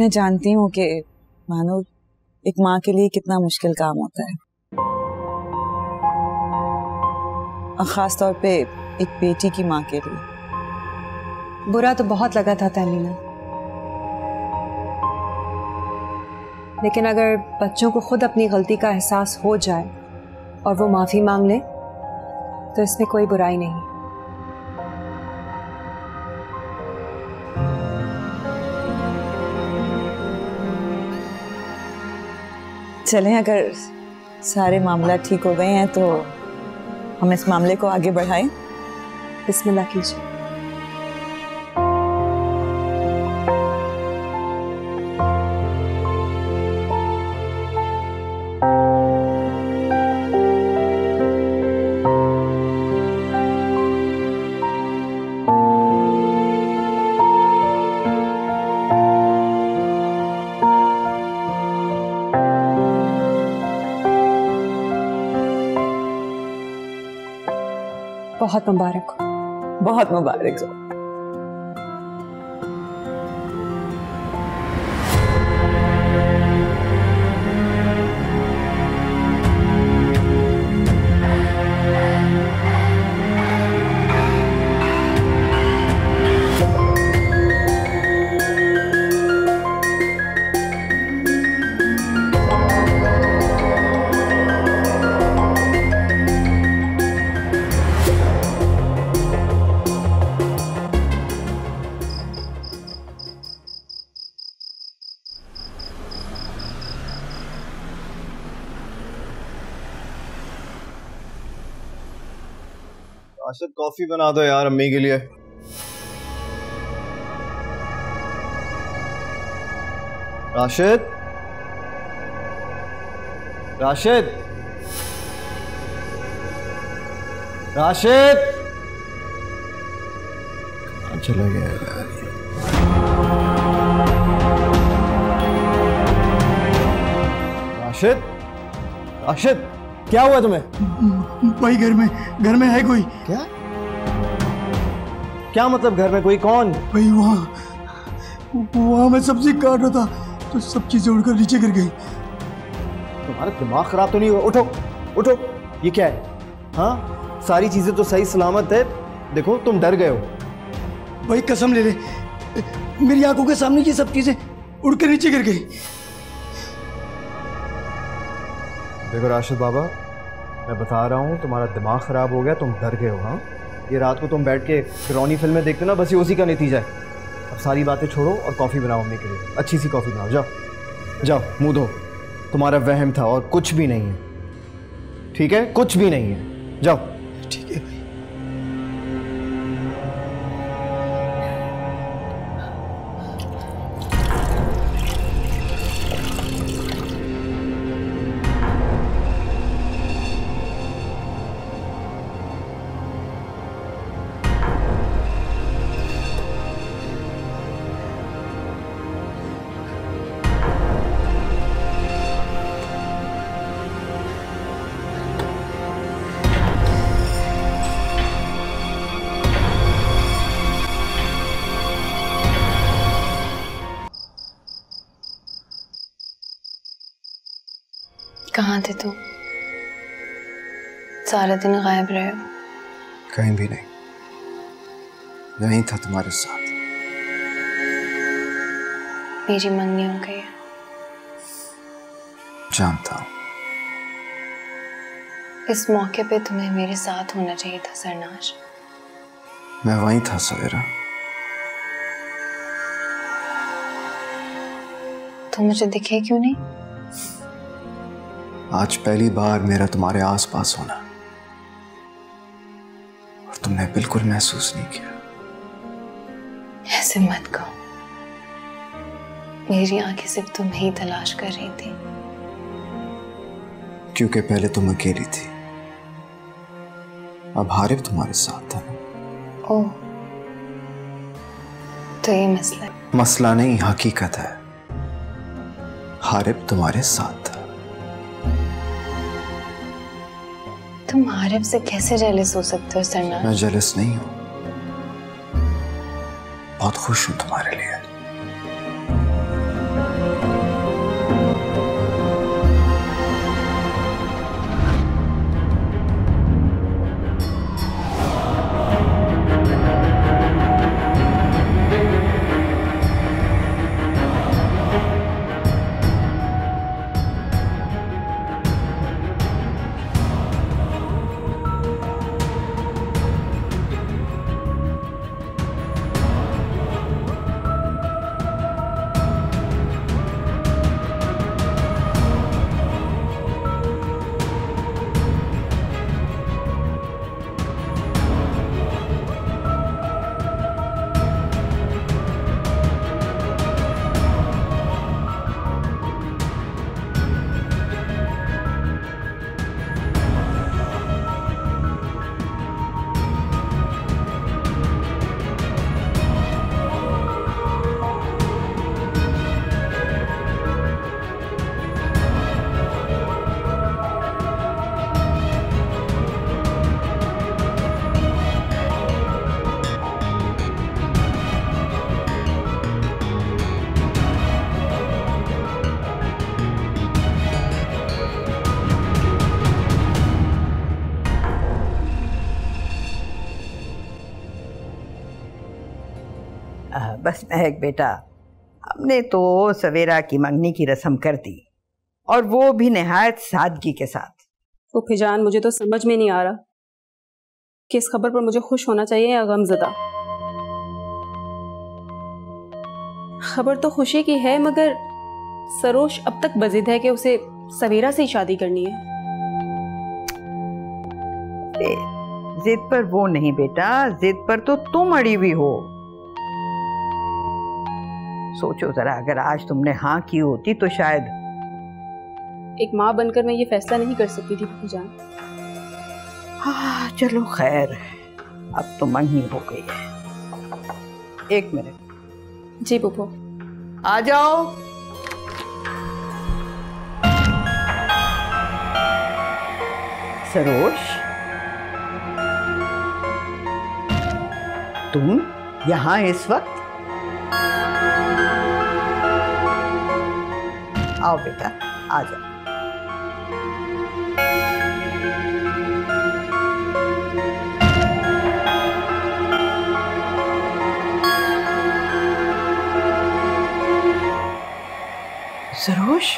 मैं जानती हूँ कि मानो एक माँ के लिए कितना मुश्किल काम होता है, और खास तौर पे एक बेटी की माँ के लिए। बुरा तो बहुत लगा था तहमीना, लेकिन अगर बच्चों को खुद अपनी गलती का एहसास हो जाए और वो माफी मांग ले तो इसमें कोई बुराई नहीं। चलें, अगर सारे मामला ठीक हो गए हैं तो हम इस मामले को आगे बढ़ाएं। बिस्मिल्लाह कीजिए। बहुत मुबारक हो। बहुत मुबारक हो। राशिद, कॉफी बना दो यार अम्मी के लिए। राशिद, राशिद, राशिद, कहाँ चला गया यार? राशिद, राशिद, क्या हुआ तुम्हें? भाई घर में है कोई। क्या क्या मतलब घर में कोई? कौन? भाई वहाँ मैं सब्जी काट रहा था तो सब चीजें उड़कर नीचे गिर गई। तुम्हारा दिमाग खराब तो नहीं हुआ? उठो उठो, ये क्या है? हाँ, सारी चीजें तो सही सलामत है। देखो तुम डर गए हो। भाई कसम ले ले, मेरी आंखों के सामने ये सब चीजें उड़कर नीचे गिर गई। देखो राशिद बाबा, मैं बता रहा हूँ तुम्हारा दिमाग ख़राब हो गया, तुम डर गए हो। हाँ, ये रात को तुम बैठ के डरावनी फिल्में देखते ना, बस ये उसी का नतीजा है। अब सारी बातें छोड़ो और कॉफ़ी बनाओ मम्मी के लिए, अच्छी सी कॉफ़ी बनाओ। जाओ जाओ, मुँह धो। तुम्हारा वहम था और कुछ भी नहीं है, ठीक है? कुछ भी नहीं है, जाओ। ठीक है। कहाँ थे तुम? सारा दिन गायब रहे हो। कहीं भी नहीं, यहीं था तुम्हारे साथ। मेरी मंगनी हो गई है। जानता हूँ। इस मौके पे तुम्हें मेरे साथ होना चाहिए था सरनाज। मैं वहीं था सवेरा। तुम मुझे दिखे क्यों नहीं? आज पहली बार मेरा तुम्हारे आसपास होना, और तुमने बिल्कुल महसूस नहीं किया। ऐसे मत कहो, मेरी आंखें सिर्फ तुम्हें ही तलाश कर रही थी। क्योंकि पहले तुम अकेली थी, अब हारिब तुम्हारे साथ था ना। ओह, तो ये मसला है? मसला नहीं, हकीकत है। हारिब तुम्हारे साथ था। तुम हारिब से कैसे जेलस हो सकते हो सरनाज? मैं जेलस नहीं हूं, बहुत खुश हूं तुम्हारे लिए। बस महक बेटा, हमने तो सवेरा की मंगनी की रस्म कर दी, और वो भी निहायत सादगी के साथ। फूफी जान, मुझे तो समझ में नहीं आ रहा कि इस खबर पर मुझे खुश होना चाहिए या गमज़दा। खबर तो खुशी की है, मगर सरोश अब तक बजिद है कि उसे सवेरा से ही शादी करनी है। जिद पर वो नहीं बेटा, जिद पर तो तुम अड़ी हुई हो। सोचो जरा, अगर आज तुमने हाँ की होती तो शायद। एक माँ बनकर मैं ये फैसला नहीं कर सकती थी फूफी जान। हाँ चलो खैर, अब तो मंगनी हो गई है। एक मिनट। जी फूफो। आ जाओ। सरोश, तुम यहाँ इस वक्त? आओ बेटा, आ जाओ। सरोश,